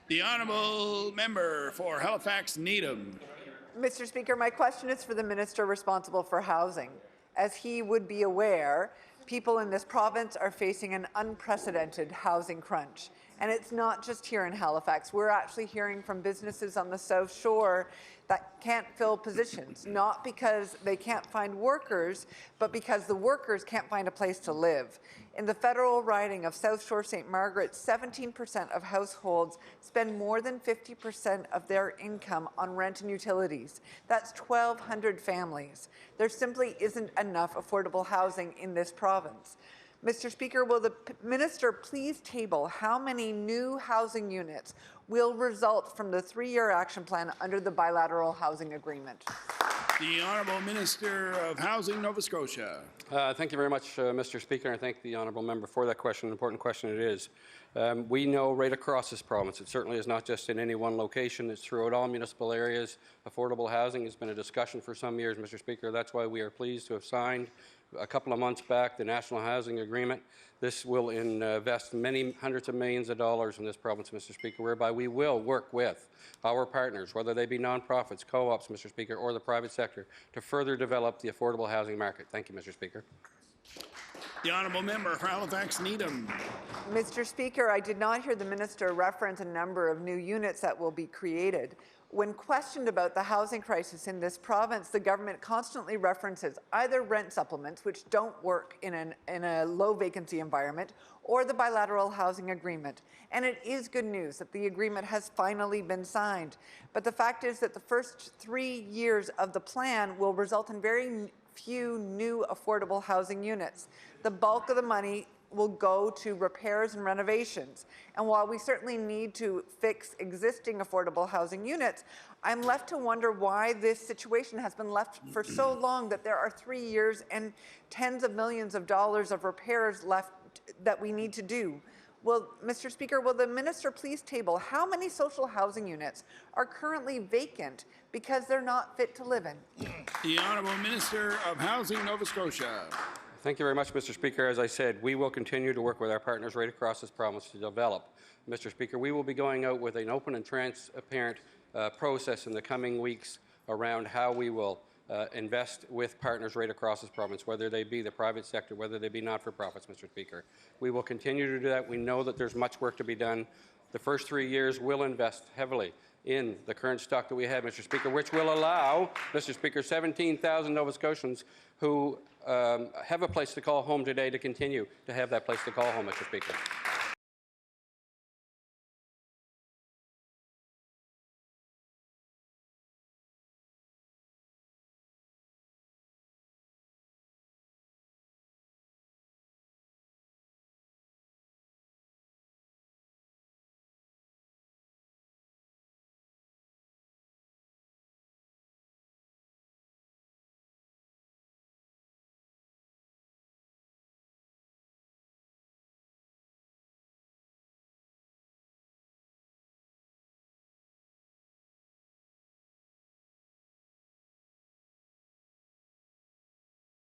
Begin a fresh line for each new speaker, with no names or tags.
The honourable member for Halifax Needham.
Mr. Speaker, my question is for the Minister responsible for housing. As he would be aware, people in this province are facing an unprecedented housing crunch. And it's not just here in Halifax. We're actually hearing from businesses on the South Shore that can't fill positions, not because they can't find workers, but because the workers can't find a place to live. In the federal riding of South Shore St. Margaret, 17% of households spend more than 50% of their income on rent and utilities. That's 1,200 families. There simply isn't enough affordable housing in this province. Mr. Speaker, will the Minister please table how many new housing units will result from the 3-year action plan under the bilateral housing agreement?
The Honourable Minister of Housing, Nova Scotia.
Thank you very much, Mr. Speaker, and I thank the honourable member for that question. An important question it is. We know right across this province, it certainly is not just in any one location, it's throughout all municipal areas. Affordable housing has been a discussion for some years, Mr. Speaker. That's why we are pleased to have signed a couple of months back the National Housing Agreement. This will invest many hundreds of millions of dollars in this province, Mr. Speaker, whereby we will work with our partners, whether they be nonprofits, co-ops, Mr. Speaker, or the private sector, to further develop the affordable housing market. Thank you, Mr. Speaker.
The honourable member for Halifax Needham.
Mr. Speaker, I did not hear the Minister reference a number of new units that will be created. When questioned about the housing crisis in this province, the government constantly references either rent supplements, which don't work in a low vacancy environment, or the bilateral housing agreement. And it is good news that the agreement has finally been signed. But the fact is that the first 3 years of the plan will result in very few new affordable housing units. The bulk of the money will go to repairs and renovations. And while we certainly need to fix existing affordable housing units, I'm left to wonder why this situation has been left for so long that there are 3 years and tens of millions of dollars of repairs left that we need to do. Well, Mr. Speaker, will the Minister please table how many social housing units are currently vacant because they're not fit to live in?
The Honourable Minister of Housing, Nova Scotia.
Thank you very much, Mr. Speaker. As I said, we will continue to work with our partners right across this province to develop. Mr. Speaker, we will be going out with an open and transparent process in the coming weeks around how we will invest with partners right across this province, whether they be the private sector, whether they be not-for-profits, Mr. Speaker. We will continue to do that. We know that there's much work to be done. The first 3 years will invest heavily in the current stock that we have, Mr. Speaker, which will allow, Mr. Speaker, 17,000 Nova Scotians who have a place to call home today to continue to have that place to call home, Mr. Speaker.